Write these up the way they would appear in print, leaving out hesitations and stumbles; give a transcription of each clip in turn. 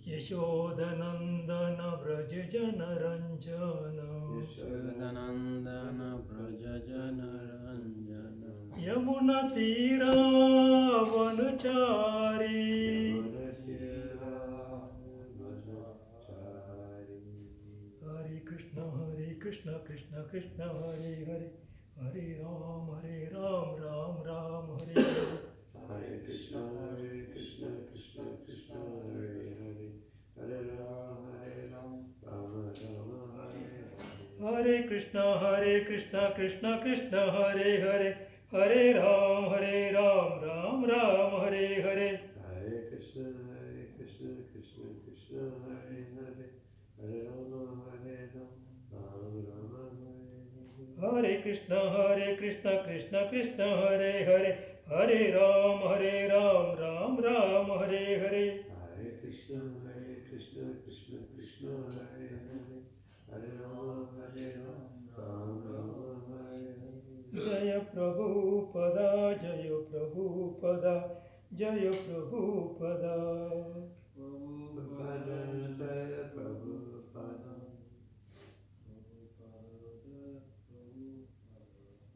यशोदनंदन व्रज जन रंजन यमुना तीरा वनचारी हरे कृष्ण कृष्ण कृष्ण हरे हरे हरे राम राम राम हरे हरे Hare Krishna Krishna Krishna Hare Hare Hare Rama Rama Rama Hare Hare हरे कृष्ण कृष्ण कृष्ण हरे हरे हरे राम राम राम हरे हरे Hare Krishna Krishna Krishna Hare Hare Hare Rama Rama Rama हरे कृष्ण कृष्ण कृष्ण हरे हरे हरे राम राम राम हरे हरे Hare Krishna Krishna Krishna Hare Hare Hare Rama Rama Hare जय प्रभुपदा जय प्रभुपदा जय Prabhupada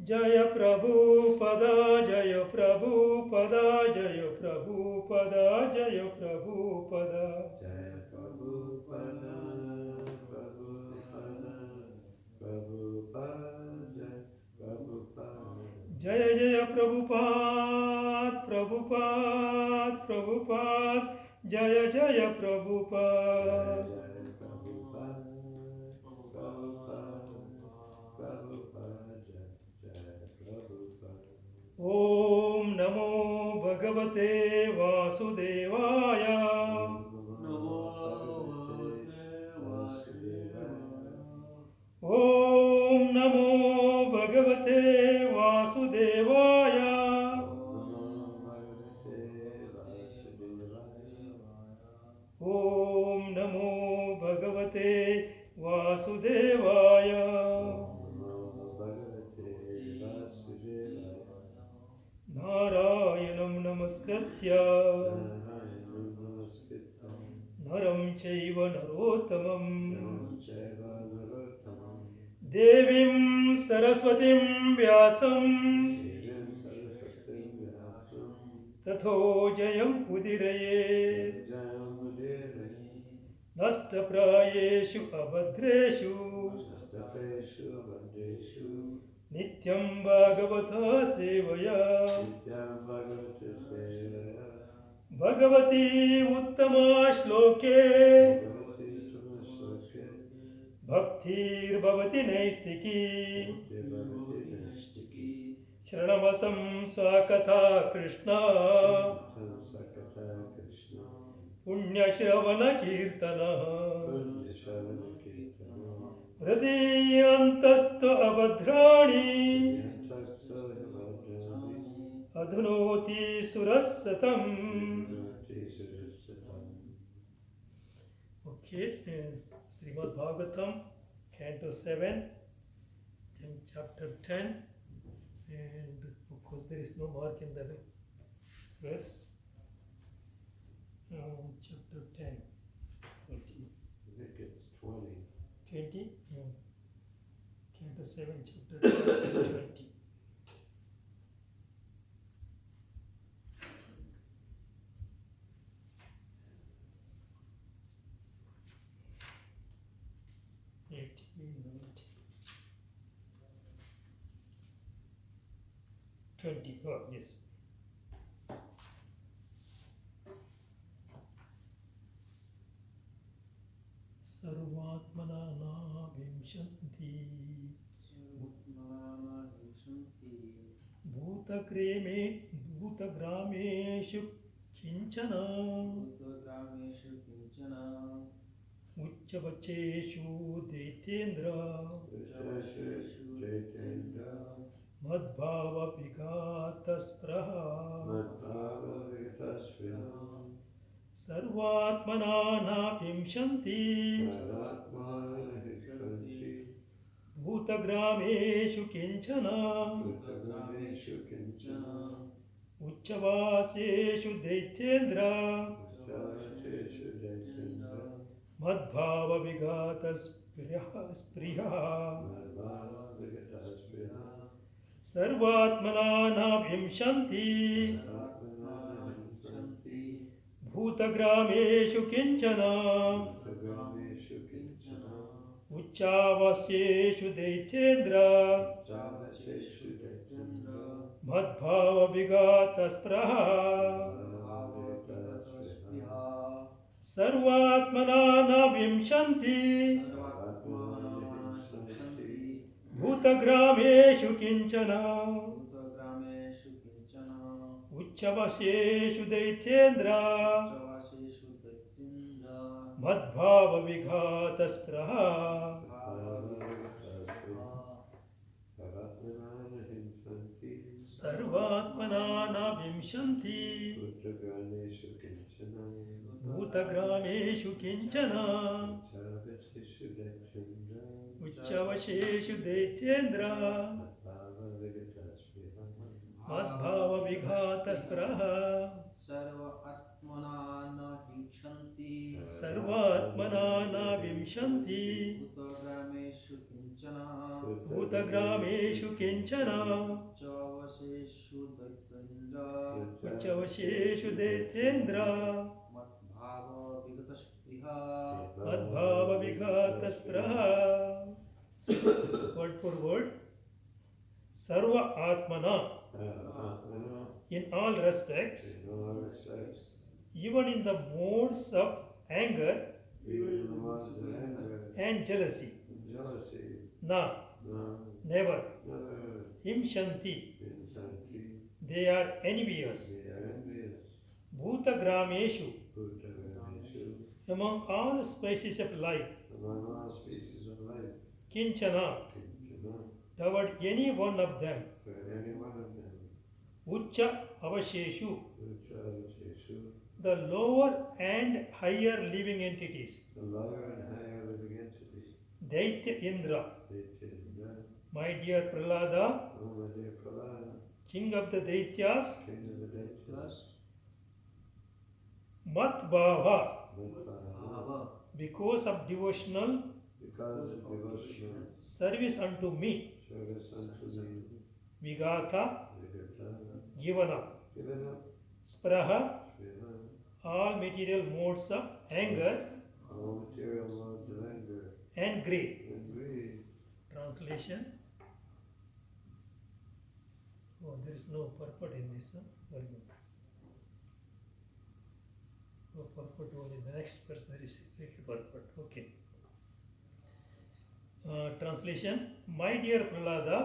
Prabhupada Jaya Prabhupada जय प्रभुपदा जय प्रभुपदा जय प्रभुपदा जय Prabhupada Jaya Prabhupada Prabhupada Prabhupada Prabhupada जय जय प्रभुपाद प्रभुपाद प्रभुपाद जय जय Prabhupada Jaya Prabhupada Prabhupada Prabhupada Jaya Prabhupada ओम नमो भगवते वासुदेवाय ओम नमो भगवते वासुदेवाय ओम नमो भगवते वासुदेवाय नारायणं नमस्कृत्य नरं चैव नरोत्तमं देवीं सरस्वतीं व्यासं ततो जयं उदीरयेत् नष्टप्रायेषु अभद्रेषु नित्यं भागवतः सेवया भगवती उत्तमा श्लोके भक्तिर्भवति नैष्टिकी शरणमतं स्वाकथा Krishna पुण्यश्रवणकीर्तनः हृदयन्तस्तु अभद्राणि अधुनोति सुरसतम्. Okay, Srimad Bhagavatam, Canto 7, then chapter 10, and of course there is no mark in the verse. Chapter 10, 6:30. I think it's 20. 20? Canto 7, chapter 20. Oh, yes. सर्वात्मना नाभिंशन्ति भूतग्रामेषु किञ्चन उच्चवचेषु दैत्येन्द्र मद्भावविघातस्पृहा सर्वात्मना नाभिंशन्ति भूतग्रामेषु किञ्चन उच्चवासेषु दैत्येन्द्र Uccavateshu Daitendra मद्भावविघातस्पृहः Madhava Vigatasviha सर्वात्मना विंशन्ति Atmanana Himsanti भूतग्रामेषु किञ्चन Uttagrameshu Kinchana उच्चावास्येषु दैत्येन्द्र Uccavateshu Daitendra मद्भावविघातस्पृहः Madhava Vigatasviha सर्वात्मना विंशन्ति Atmanana Himsanti भूतग्रामेषु किञ्चन भूतग्रामेषु किञ्चन उच्चवशेषु दैत्येन्द्र उच्चवासेषु दैत्येन्द्र मद्भावविघातस्पृहः Atmanana Himsanti सर्वात्मना विंशन्ति Uttaganeshu Kinchana भूतग्रामेषु किञ्चन Uccavateshu Daitendra उच्चवशेषु दैत्येन्द्र Madhava Vigatasviha मद्भावविघातस्पृहः सर्व आत्मना न हिंसन्ति सर्वात्मना विंशन्ति भूतग्रामेषु किञ्चन भूतग्रामेषु किञ्चन उच्चवासेषु दैत्येन्द्र उच्चवशेषु दैत्येन्द्र मद्भावविगतस्पृहा मद्भावविघातस्पृहः word for word sarva atmana Atmana in all respects in all respects, even in the modes of anger even in the ones of anger and jealousy and jealousy, na no, never never imshanti Himsanti, they are envious they are envious, bhutagrameshu Uttaganeshu, among all species of life among all species of life, kinchana Kinchana, toward any one of them for any one of them, uccha avasheshu Uccavateshu, the lower and higher living entities the lower and higher living entities, daitya indra Daitendra, my dear prahlada O my dear Prahlada, king of the daityas king of the Daityas, mat bhava Madhava, because of devotional because of devotional service unto me service unto me, vigata Vigata, given up given up, spraha Sriha, all material modes of anger all material modes of anger and greed. and greed. Translation. Oh, there is no purport in this. Very good. No purport only. The next verse there is a little purport. Okay. Translation. My dear Prahlada,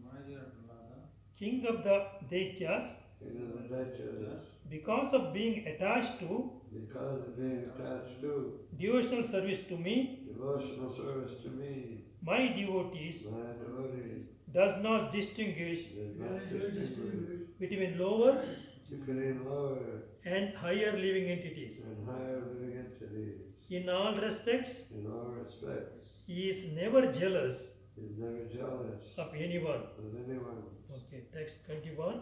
My dear Prahlada, king of the Daityas, King of the Daityas, because of being attached to because of being attached to devotional service to me, devotional service to me, my devotees my devotee, does not distinguish does not distinguish between lower between lower and higher living entities. and higher living entities. In all respects, In all respects, he is never jealous he is never jealous of anyone. of anyone. Okay, text 21.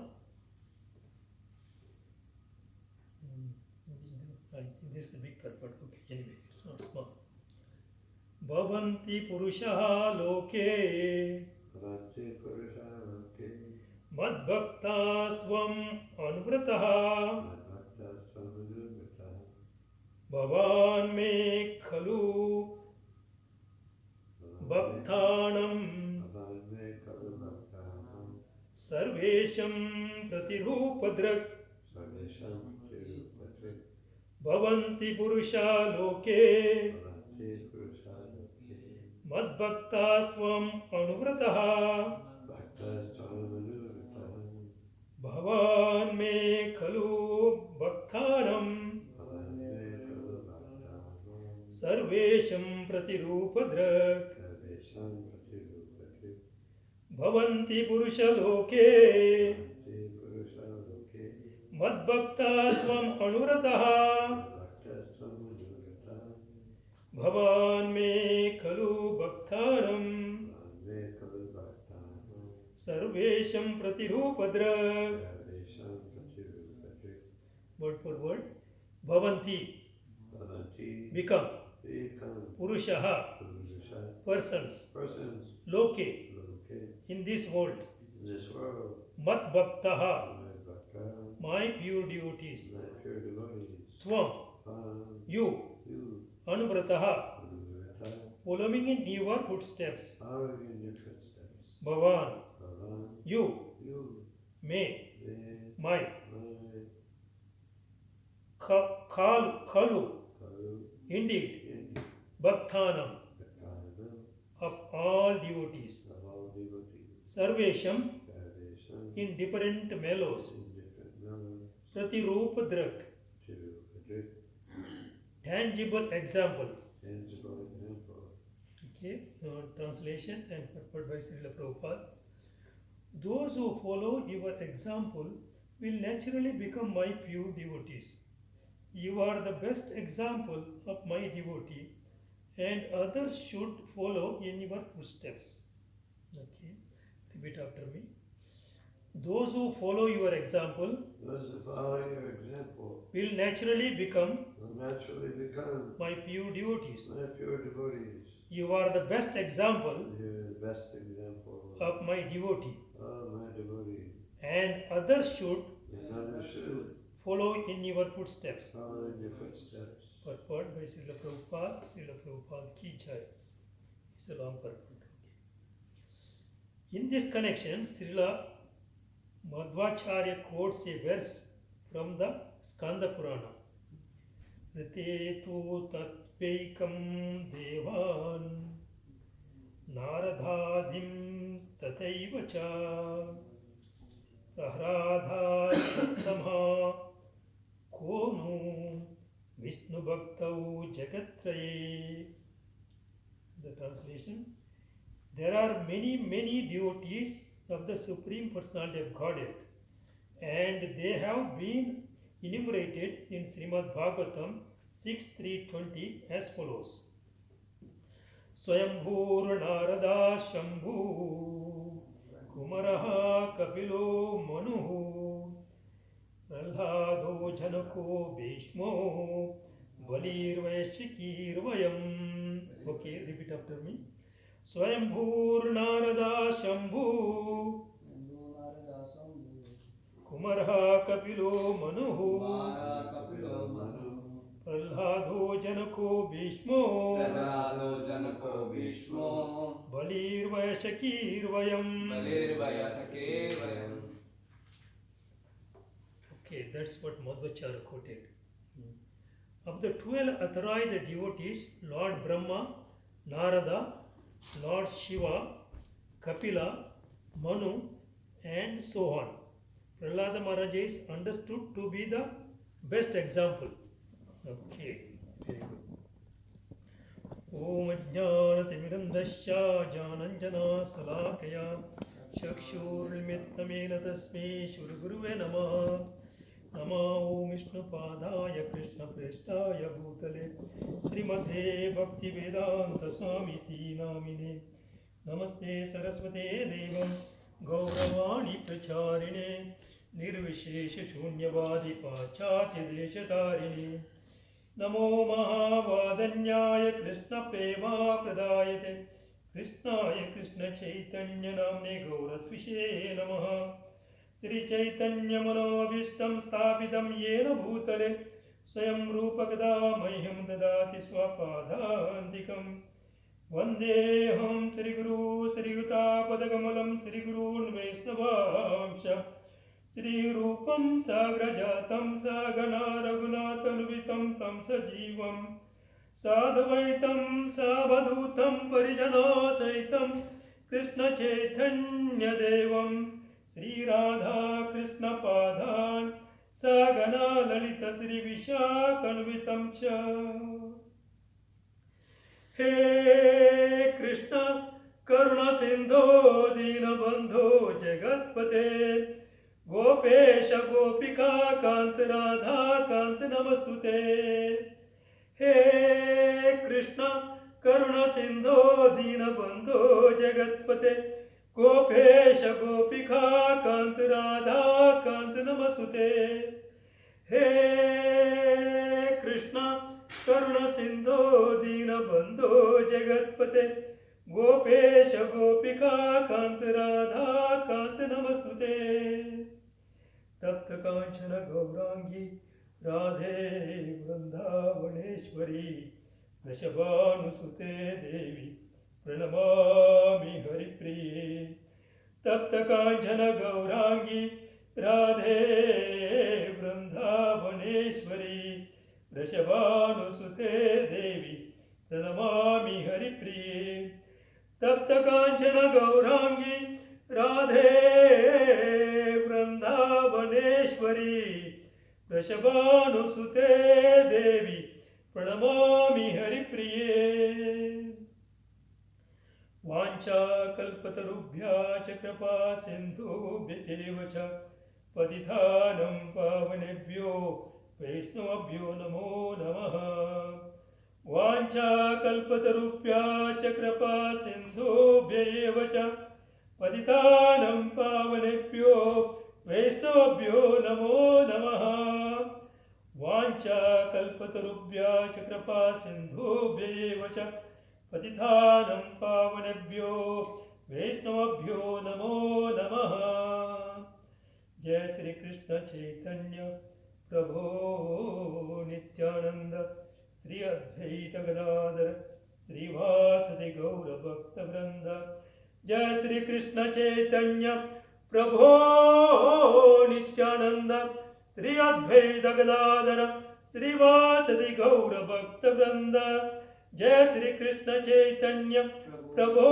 This is a big purport. Okay, anyway, it's not small. Bhavanti purushaha loke Bhakti Purusharake, madbhaktastvam anuvrataha Madhvakta Samadhurvata, bhavan me khalu bhaktanam Bhavane Kalubhaktanam, sarvesham pratirupadrak Sarvesham Tirupati, bhavanti purusha loke Bhakti Purusharake, madbhaktastvam anuvrataha Bhakta Samadhurvata, भवान में खलु भक्तानां Bhavane Kalubhaktanam, सर्वेशं प्रतिरूपदृक् Sarvesham Tirupati, भवन्ति पुरुषलोके Bhakti Purusharake, मद्भक्ता त्वम् अनुरतः Bhakta Samadhurvata, भवान में खलु भक्तानां Bhavane Kalubhaktanam, सर्वेशं प्रतिरूपदृक् Sarvesham Tirupati, word for word. Bhavanti, Bhavati, become. become, Purushaha, Purusha, persons. persons, Loke, loke, in this world. in this world, Mat Bhaktaha, my bhakta, my pure devotees. my pure devotees, Tvam, you. you, Anuvrataha, Anuvrata, following in your footsteps. following in your footsteps, Bhavan, Bhavan, you. you, Me, me, my. my, Khalu, Kalu, indeed. Indi, Bhakthanam, Bhaktanam, of all devotees. of all devotees, Sarvesham, salvation, in different mellows. in different mellows, Pratirupadrak, to a tangible example. tangible example. Okay, translation and purport by Srila Prabhupada. Those who follow your example will naturally become my pure devotees. You are the best example of my devotee, and others should follow in your footsteps. Okay, repeat after me. Those who follow your example Those who follow your example will naturally become will naturally become my pure devotees. my pure devotees. You are the best example You're the best example of my devotee, of my devotee. and others should And others should follow in your footsteps. follow in your footsteps. Purport by Srila Prabhupada. Srila Prabhupada ki jai. It's a long purport. Okay. In this connection, Srila Madhvacharya quotes a verse from the Skanda Purana. Rite tu tatveikam devan naradhadim tataiva cha prahradha uttama konu Vishnu Bhaktau Jagatraye. The translation. There are many devotees of the Supreme Personality of Godhead, and they have been enumerated in Srimad Bhagavatam 6.3.20 as follows. Swayambhur Narada Shambhu Kumaraha Kapilo Manuhu Prahlado Janako Bhishmo Balirvaishikirvayam. Okay, repeat after me. Swayambhur Narada Shambhu Kumarha Kapilo Manuhu Prahlado Janako Bhishmo Balirvaishikirvayam. Okay, that's what Madhvacharya quoted. Of the 12 authorized devotees, Lord Brahma, Narada, Lord Shiva, Kapila, Manu, and so on. Prahlada Maharaj is understood to be the best example. Okay, very good. Om Ajnanatimiram Dasya Jananjana Salakaya Chakshurmittamena Tasmai Shri Guruve Namah. Namo Vishnu Padaya Krishna Prestaya Bhutale Srimate Bhakti Vedanta Swamiti Namine Namaste Saraswate Devam Gauravani Pracharine Nirvishesha Shunyavadi Pachatya Deshatarine Namo Mahavadanyaya Krishna Prema Pradayate Krishnaya Krishna Chaitanya Namne Gauratvishe Namaha Sri Chaitanya Manobhishtam Sthapitam Yena Bhutale Swayam Rupakada Mahyam Dadati Swapadhantikam Vandeham Sri Guru Sri Yuta Padagamalam Sri Gurun Vaisnavamsha Sri Rupam Sagrajatam Sagana Raghunathanuvitam Tam Sajivam Sadvaitam Savadhutam Parijana Saitam Krishna Chaitanya Devam Sri Radha Krishna Padhan Sagana Lalita Sri Vishakhanvitam Cha. He Krishna Karuna Sindho Dina Bandho Jagatpate Gopesha Gopika Kant Radha Kant Namastute. He Krishna Karuna Sindho Dina Bandho Jagatpate Gopesha Gopika Kant Radha Kant Namastute. हे कृष्ण करुण सिंधो दीन बंधो जगतपते गोपेश गोपिका कांत राधा कांत नमस्तुते तप्त कांचन गौरांगी राधे वृंदावनेश्वरी वृषभानुसुते देवी प्रणमामि हरिप्रिये तप्त कांचन गौरांगी राधे वृंदावनेश्वरी वृषभानुसुते देवी प्रणमामि हरिप्रिये तप्त कांचन गौरांगी राधे वृंदावनेश्वरी वृषभानुसुते देवी प्रणमामि हरिप्रिये वाञ्छाकल्पतरुभ्यः च कृपा सिन्धुभ्यः एव च पतितानं पावनेभ्यो वैष्णवेभ्यो नमो नमः वाञ्छाकल्पतरुभ्यः च कृपा सिन्धुभ्यः एव च पतितानं पावनेभ्यो वैष्णवेभ्यो नमो नमः वाञ्छाकल्पतरुभ्यः च कृपा सिन्धुभ्यः एव च पतितानं पावनेभ्यो वैष्णवेभ्यो नमो नमः जय श्री कृष्ण चैतन्य प्रभो नित्यानंद श्री अद्वैत गदाधर श्रीवासदि गौर भक्त वृंद जय श्री कृष्ण चैतन्य प्रभो नित्यानंद श्री अद्वैत गदाधर श्रीवासदि गौर भक्त वृंद जय श्री कृष्ण चैतन्य प्रभो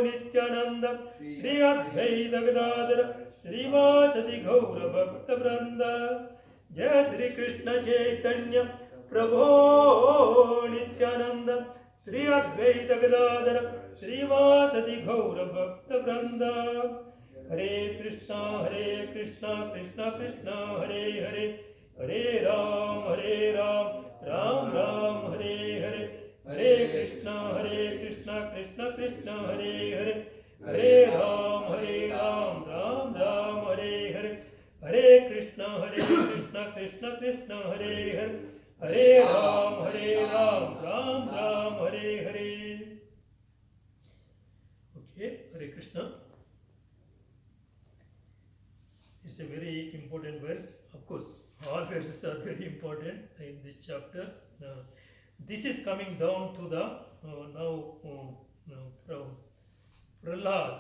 नित्यानंद श्री अद्वैत गदाधर श्रीवासदि गौर भक्त वृंद जय श्री कृष्ण चैतन्य प्रभो नित्यानंद श्री अद्वैत गदाधर श्रीवासदि गौर भक्त वृंद Hare Krishna Krishna Krishna Hare Hare Hare Ram Ram Ram Hare Hare Hare Krishna Krishna Krishna Hare Hare Hare Ram Ram Ram Hare Hare Hare Krishna Krishna Krishna Hare Hare Hare Ram Ram Ram Hare Hare okay Hare Krishna is a very important verse. Of course, all verses are very important in this chapter. This is coming down to the now from Prahlad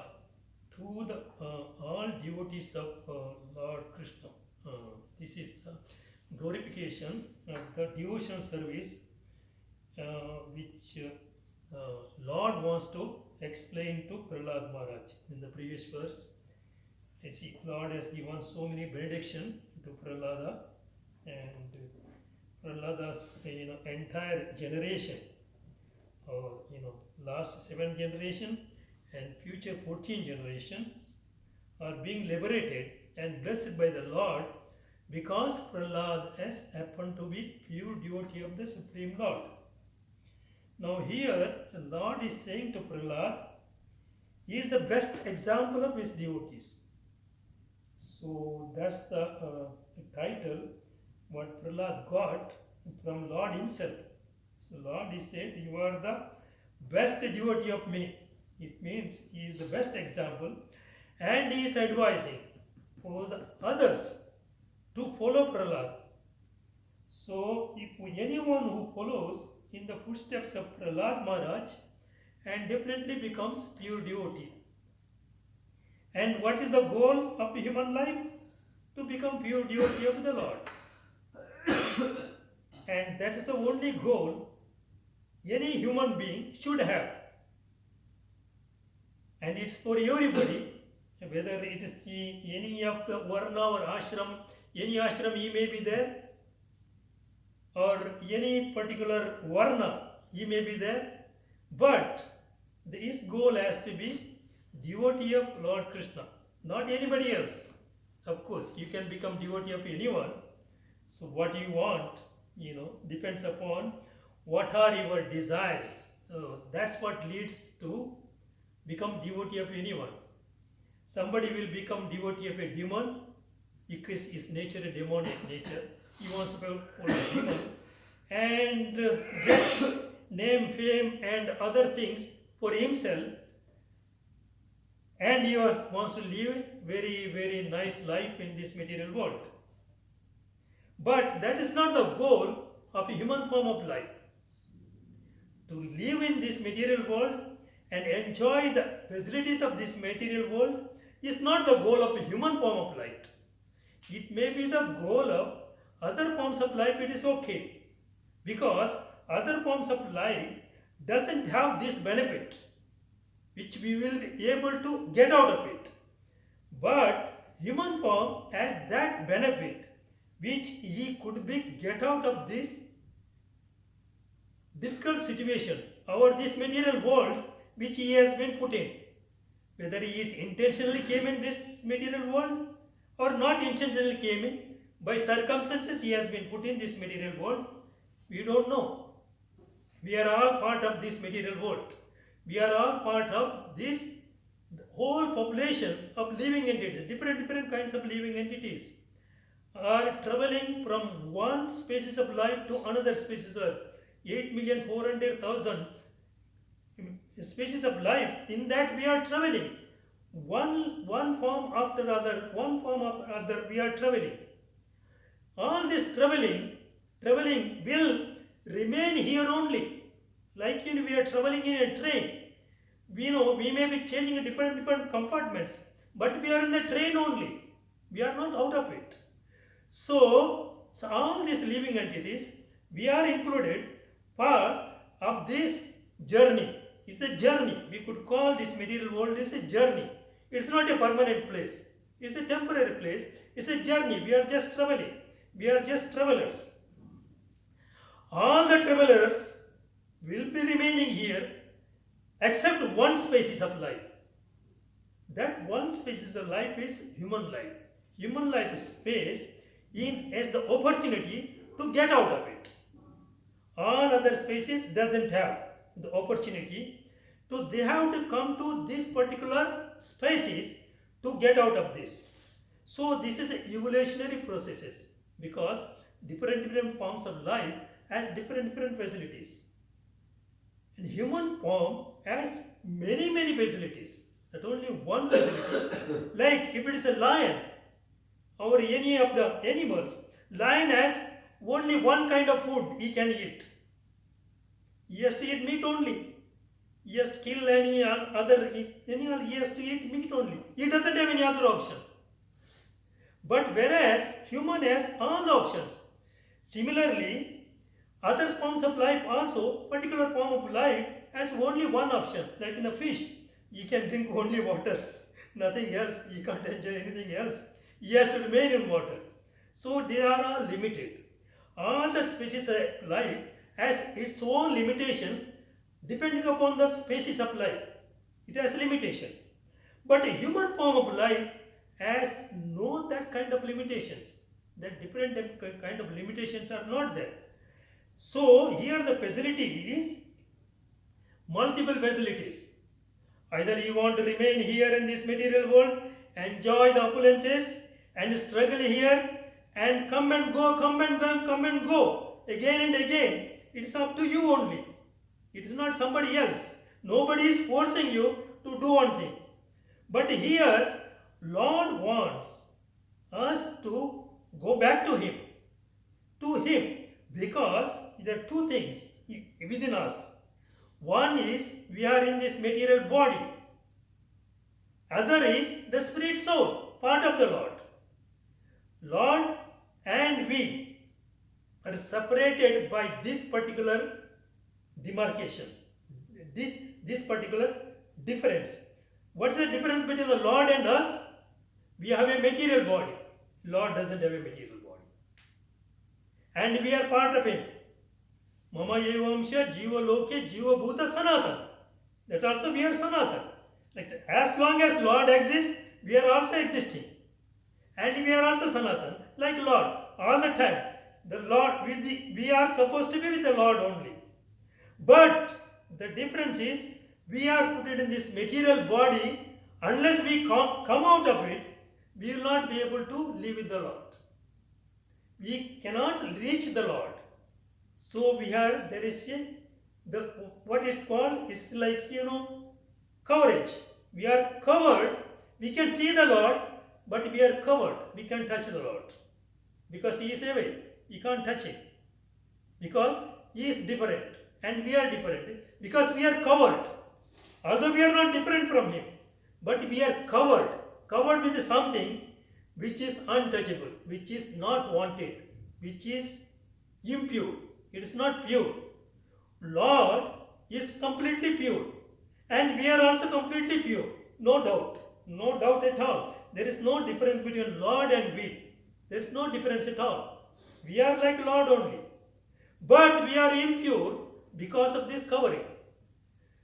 to the all devotees of Lord Krishna. This is glorification of the devotional service which Lord wants to explain to Prahlad Maharaj in the previous verse. I see Lord has given so many benediction to Prahlada and Prahlada's entire generation or last 7 generation and future 14 generations are being liberated and blessed by the Lord because Prahlad has happened to be pure devotee of the Supreme Lord. Now here the Lord is saying to Prahlad, he is the best example of his devotees. So that's the title what Prahlad got from Lord himself. So Lord is said, you are the best devotee of me. It means he is the best example and he is advising all the others to follow Prahlad. So if anyone who follows in the footsteps of Prahlad Maharaj and definitely becomes pure devotee. And what is the goal of human life? To become pure devotee of the Lord. And that is the only goal any human being should have. And it's for everybody, whether it is any of the varna or ashram, any ashram he may be there, or any particular varna he may be there, but his goal has to be devotee of Lord Krishna, not anybody else. Of course, you can become devotee of anyone. So what you want, depends upon what are your desires. That's what leads to become devotee of anyone. Somebody will become devotee of a demon, because his nature a demonic nature. He wants to be a demon and get name, fame, and other things for himself. And he wants to live very, very nice life in this material world. But that is not the goal of a human form of life. To live in this material world and enjoy the facilities of this material world is not the goal of a human form of life. It may be the goal of other forms of life, it is okay. Because other forms of life doesn't have this benefit which we will be able to get out of it. But human form has that benefit which he could be get out of this difficult situation or this material world which he has been put in. Whether he is intentionally came in this material world or not intentionally came in, by circumstances he has been put in this material world, we don't know. We are all part of this material world. We are all part of this whole population of living entities, different kinds of living entities are traveling from one species of life to another species of life. 8,400,000 species of life, in that we are traveling. One form after other, we are traveling. All this traveling will remain here only. Like we are traveling in a train. We know we may be changing different compartments, but we are in the train only. We are not out of it. So all these living entities, we are included part of this journey. It's a journey. We could call this material world as a journey. It's not a permanent place. It's a temporary place. It's a journey. We are just traveling. We are just travelers. All the travelers will be remaining here except one species of life. That one species of life is human life. Human life space as the opportunity to get out of it. All other species doesn't have the opportunity to, they have to come to this particular species to get out of this. So this is evolutionary processes, because different forms of life has different facilities. And human form has many facilities, not only one facility. Like if it is a lion or any of the animals, lion has only one kind of food he can eat. He has to eat meat only. He has to kill any other animal, he has to eat meat only. He doesn't have any other option. But whereas human has all the options. Similarly, other forms of life also, particular form of life has only one option. Like in a fish, he can drink only water, nothing else. He can't enjoy anything else. He has to remain in water. So they are all limited. All the species of life has its own limitation depending upon the species of life. It has limitations. But a human form of life has no that kind of limitations. That different kind of limitations are not there. So here the facility is multiple facilities. Either you want to remain here in this material world, enjoy the opulences, and struggle here, and come and go, again and again. It's up to you only. It is not somebody else. Nobody is forcing you to do one thing. But here, Lord wants us to go back to Him. Because there are two things within us. One is we are in this material body. Other is the spirit soul, part of the Lord. Lord and we are separated by this particular demarcations, this particular difference. What is the difference between the Lord and us? We have a material body. Lord doesn't have a material body. And we are part of Him. Mama Yevamsha Jiva Loke Jiva Bhuta Sanatan. That also we are Sanatan. Like as long as Lord exists, we are also existing. And we are also Sanatan, like Lord, all the time. The Lord, we are supposed to be with the Lord only. But the difference is, we are put in this material body. Unless we come out of it, we will not be able to live with the Lord. We cannot reach the Lord. So there is what it's called, it's like, coverage. We are covered, we can see the Lord, but we are covered, we can't touch the Lord. Because He is away, we can't touch Him. Because He is different, and we are different. Because we are covered. Although we are not different from Him, but we are covered with something which is untouchable, which is not wanted, which is impure. It is not pure. Lord is completely pure, and we are also completely pure. No doubt at all. There is no difference between Lord and we. There is no difference at all. We are like Lord only, but we are impure because of this covering.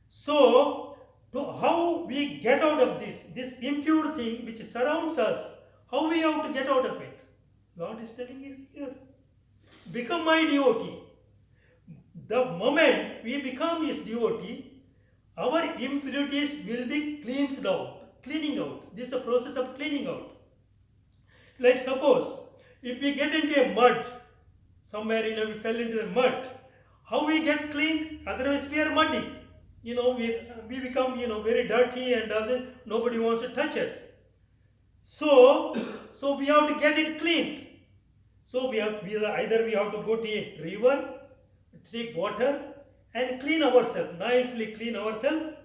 So, how we get out of this impure thing which surrounds us, how we have to get out of it? Lord is telling us here, become my devotee. The moment we become His devotee, our impurities will be cleaning out. This is a process of cleaning out. Like suppose, if we get into a mud, somewhere we fell into the mud, how we get cleaned? Otherwise we are muddy. We become very dirty, and nobody wants to touch us. So we have to get it cleaned. So either we have to go to a river, take water, and nicely clean ourselves.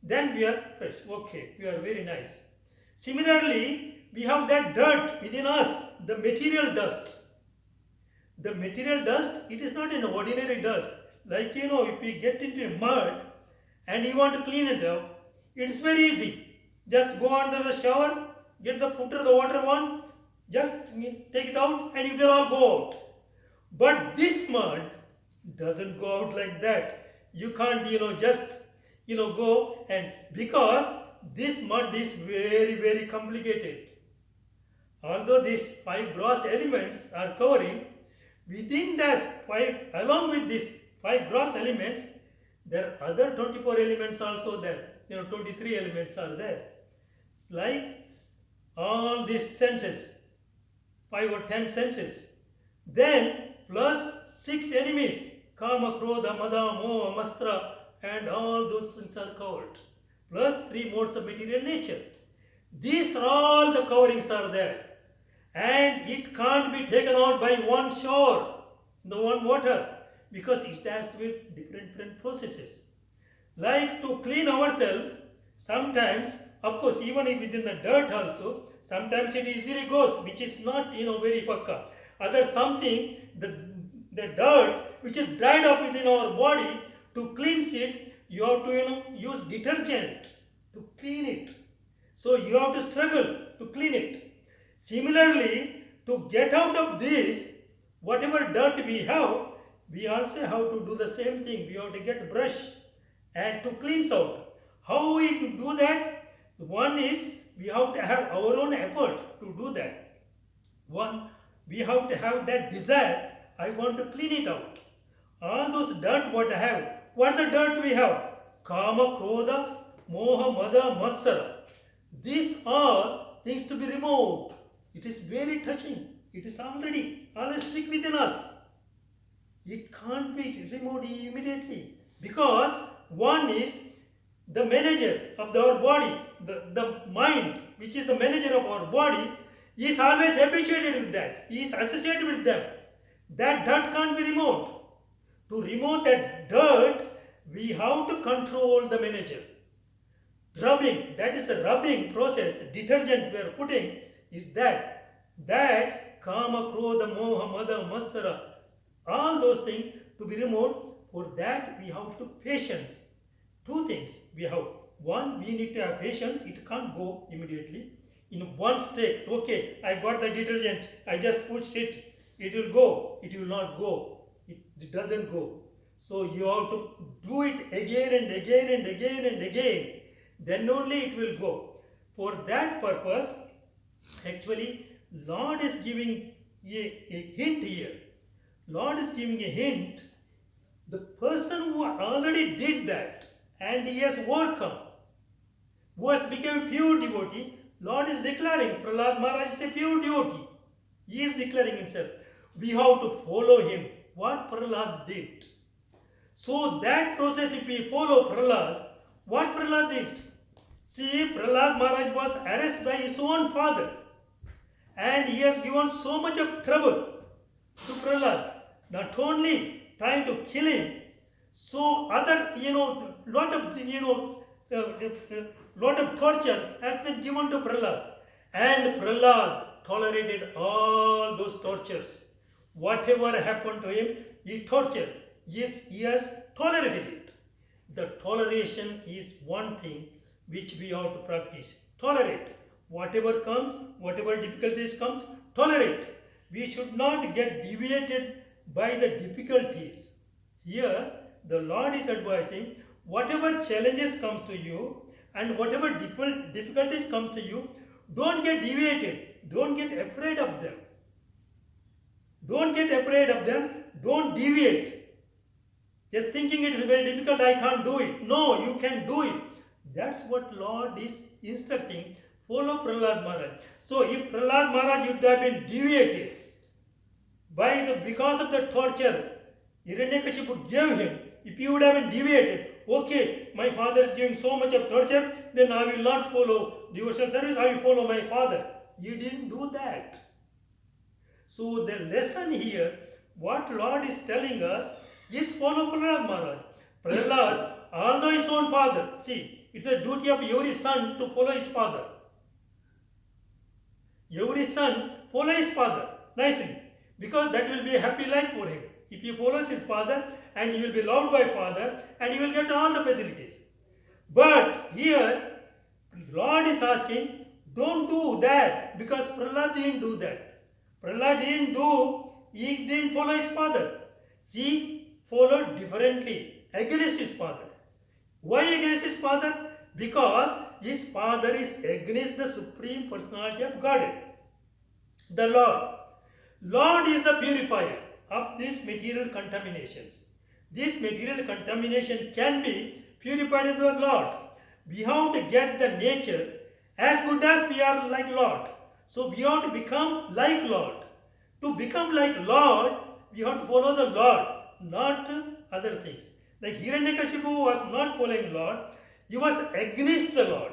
Then we are fresh. Okay, we are very nice. Similarly, we have that dirt within us, the material dust. The material dust, it is not an ordinary dust. Like, if we get into a mud and you want to clean it up, it's very easy. Just go under the shower, get the water one, just take it out, and it will all go out. But this mud doesn't go out like that. You can't, just, go, and because this mud is very, very complicated. Although these 5 gross elements are covering, within along with these 5 gross elements, there are other 24 elements also there. 23 elements are there. It's like all these senses, 5 or 10 senses. Then plus 6 enemies, Kama, Krodha, Mada, Moha, Mastra, and all those things are covered. Plus 3 modes of material nature. These are all the coverings are there. And it can't be taken out by one shower, the one water, because it has to be different processes. Like to clean ourselves, sometimes, of course, even within the dirt also, sometimes it easily goes, which is not, very pakka. Other something, the dirt which is dried up within our body, to cleanse it, you have to, use detergent to clean it. So you have to struggle to clean it. Similarly, to get out of this, whatever dirt we have, we also have to do the same thing. We have to get brush and to cleanse out. How we do that? One is we have to have our own effort to do that. One, we have to have that desire. I want to clean it out. All those dirt what I have. What the dirt we have? Kama, Krodha, Moha, Mada, Matsara. These are things to be removed. It is very touching. It is already stick within us. It can't be removed immediately. Because one is the manager of our body, the mind, which is the manager of our body, is always habituated with that. He is associated with them. That dirt can't be removed. To remove that dirt, we have to control the manager. Rubbing, that is the rubbing process, detergent we are putting, is that Kama, Krodha, Moha, Mada, Matsara, all those things to be removed. For that we have to patience. 2 things we have. One, we need to have patience. It can't go immediately. In one step, okay, I got the detergent, I just pushed it, it will go. It will not go. It doesn't go. So you have to do it again and again and again and again. Then only it will go. For that purpose, actually, Lord is giving a hint here. Lord is giving a hint. The person who already did that and he has overcome, who has become a pure devotee, Lord is declaring Prahlad Maharaj is a pure devotee. He is declaring himself. We have to follow him. What Prahlad did. So that process, if we follow Prahlad, what Prahlad did? See, Prahlad Maharaj was arrested by his own father. And he has given so much of trouble to Prahlad. Not only trying to kill him, so other, lot of torture has been given to Prahlad. And Prahlad tolerated all those tortures. Whatever happened to him, he tortured. Yes, he has tolerated it. The toleration is one thing which we have to practice. Tolerate. Whatever comes, whatever difficulties comes, tolerate. We should not get deviated by the difficulties. Here, the Lord is advising, whatever challenges comes to you and whatever difficulties comes to you, don't get deviated. Don't get afraid of them. Don't get afraid of them. Don't deviate. Just thinking it is very difficult, I can't do it. No, you can do it. That's what Lord is instructing. Follow Prahlad Maharaj. So if Prahlad Maharaj would have been deviated because of the torture Hiranyakashipu gave him, if he would have been deviated, okay, my father is giving so much of torture, then I will not follow devotional service, I will follow my father. He didn't do that. So the lesson here, what Lord is telling us, is follow Prahlad Maharaj. Prahlad, although his own father, see, it's a duty of every son to follow his father. Every son follow his father nicely, because that will be a happy life for him. If he follows his father, and he will be loved by father, and he will get all the facilities. But here, Lord is asking, don't do that, because Prahlad didn't do that. Prahlad he didn't follow his father. See, followed differently, against his father. Why against his father? Because his father is against the Supreme Personality of Godhead, the Lord. Lord is the purifier of these material contaminations. This material contamination can be purified with the Lord. We have to get the nature as good as we are like Lord. So we have to become like Lord. To become like Lord, we have to follow the Lord, not other things. Like Hiranyakashipu was not following Lord, he was against the Lord.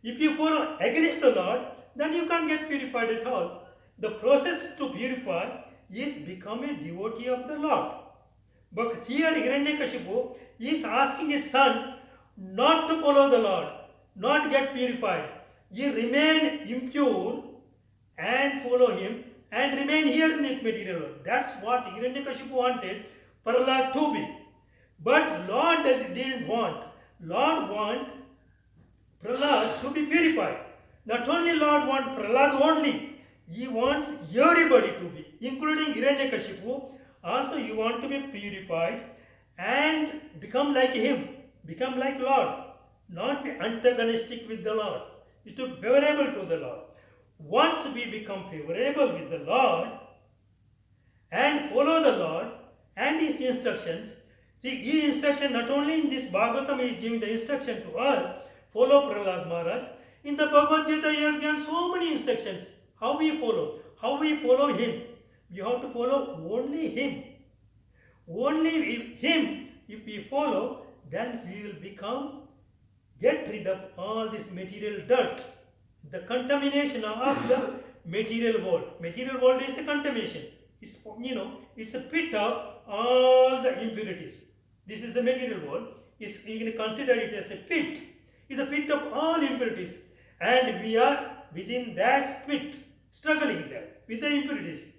If you follow against the Lord, then you can't get purified at all. The process to purify is become a devotee of the Lord. But here Hiranyakashipu is asking his son not to follow the Lord, not get purified. He remain impure and follow him and remain here in this material world. That's what Hiranyakashipu wanted Prahlad to be. But Lord didn't want. Lord want Prahlad to be purified. Not only Lord want Prahlad only, he wants everybody to be, including Hiranyakashipu. Also he wants to be purified and become like him, become like Lord, not be antagonistic with the Lord. Is to be favorable to the Lord. Once we become favorable with the Lord and follow the Lord and his instructions, see, his instruction not only in this Bhagavatam he is giving the instruction to us, follow Prahlad Maharaj. In the Bhagavad Gita he has given so many instructions. How we follow him. We have to follow only him. Only him, if we follow, then we will get rid of all this material dirt, the contamination of the material world. Material world is a contamination. It's a pit of all the impurities. This is a material world. You can consider it as a pit. It's a pit of all impurities. And we are within that pit, struggling there with the impurities,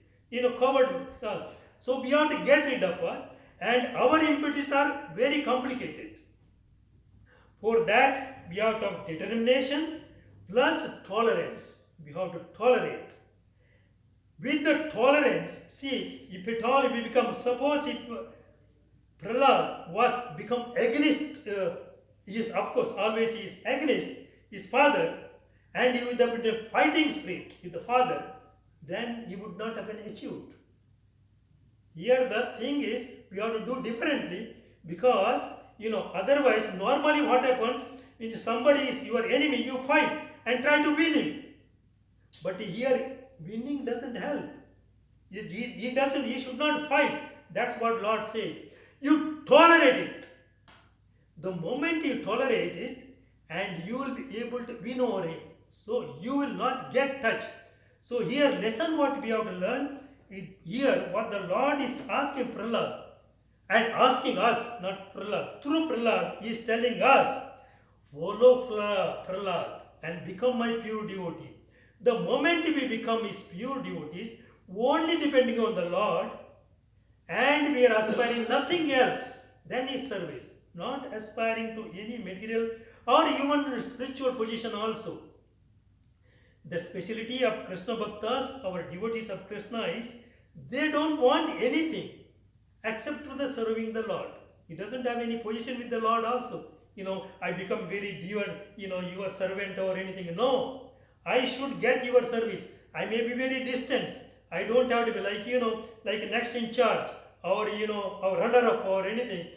covered with us. So we have to get rid of us, and our impurities are very complicated. For that, we have to have determination plus tolerance. We have to tolerate. With the tolerance, see, if at all we become, suppose if Prahlad was become against, of course, always he is against his father, and he would have been a fighting spirit with the father, then he would not have been achieved. Here the thing is, we have to do differently, because, otherwise, normally what happens, if somebody is your enemy, you fight, and try to win him. But here, winning doesn't help. He should not fight. That's what Lord says. You tolerate it. The moment you tolerate it, and you will be able to win over him. So you will not get touched. So here, lesson what we have to learn is here what the Lord is asking Prahlad and asking us, not Prahlad. Through Prahlad, he is telling us, follow Prahlad and become my pure devotee. The moment we become his pure devotees, only depending on the Lord, and we are aspiring nothing else than his service, not aspiring to any material or even spiritual position also. The speciality of Krishna Bhaktas, our devotees of Krishna, is they don't want anything except to the serving the Lord. He doesn't have any position with the Lord also. I become very dear, your servant or anything. No, I should get your service. I may be very distant. I don't have to be like next in charge or, or runner-up or anything.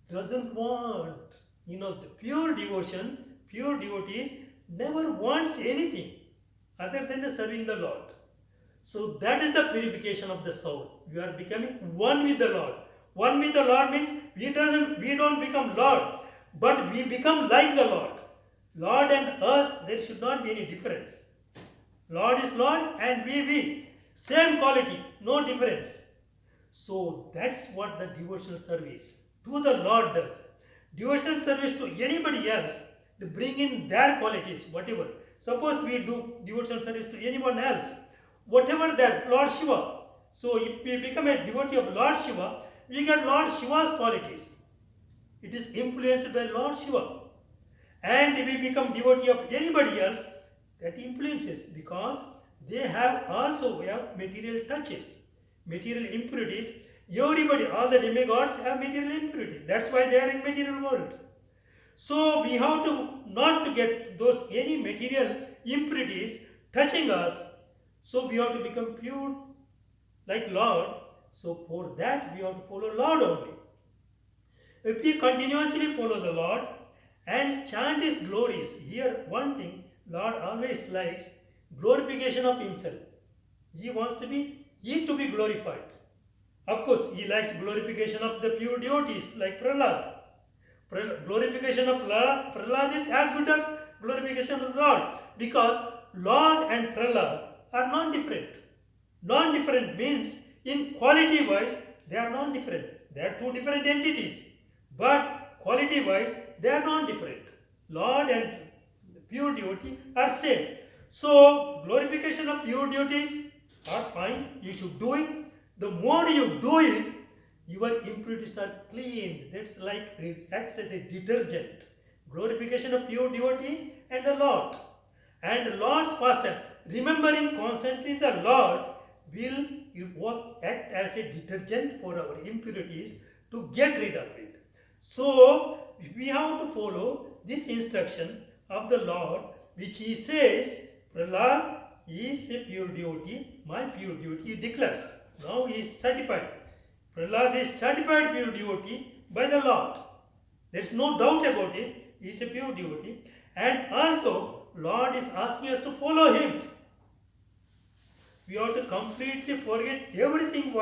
Doesn't want, the pure devotion, pure devotees never wants anything other than the serving the Lord. So that is the purification of the soul. We are becoming one with the Lord. One with the Lord means we don't become Lord, but we become like the Lord. Lord and us, there should not be any difference. Lord is Lord and we. Same quality, no difference. So that's what the devotional service to the Lord does. Devotional service to anybody else, to bring in their qualities, whatever. Suppose we do devotional service to anyone else, whatever their Lord Shiva. So if we become a devotee of Lord Shiva, we get Lord Shiva's qualities. It is influenced by Lord Shiva. And if we become devotee of anybody else, that influences because they have material touches, material impurities. Everybody, all the demigods have material impurities. That's why they are in material world. So we have to not to get those any material impurities touching us. So we have to become pure like Lord. So for that we have to follow Lord only. If we continuously follow the Lord and chant his glories, here one thing Lord always likes, glorification of himself. He wants to be glorified. Of course, he likes glorification of the pure devotees like Prahlad. Glorification of Prahlad is as good as glorification of the Lord, because Lord and Prahlad are non-different. Non-different means in quality wise they are non-different. They are two different entities, but quality wise they are non-different. Lord and pure devotee are same. So glorification of pure devotees are fine. You should do it. The more you do it, your impurities are cleaned. That's like it acts as a detergent. Glorification of pure devotee and the Lord. And the Lord's pastime. Remembering constantly the Lord will act as a detergent for our impurities to get rid of it. So we have to follow this instruction of the Lord, which he says, Prahlad is a pure devotee, my pure devotee, he declares. Now he is certified. Prahlad is certified pure devotee by the Lord. There is no doubt about it. He is a pure devotee. And also, Lord is asking us to follow him. We have to completely forget everything what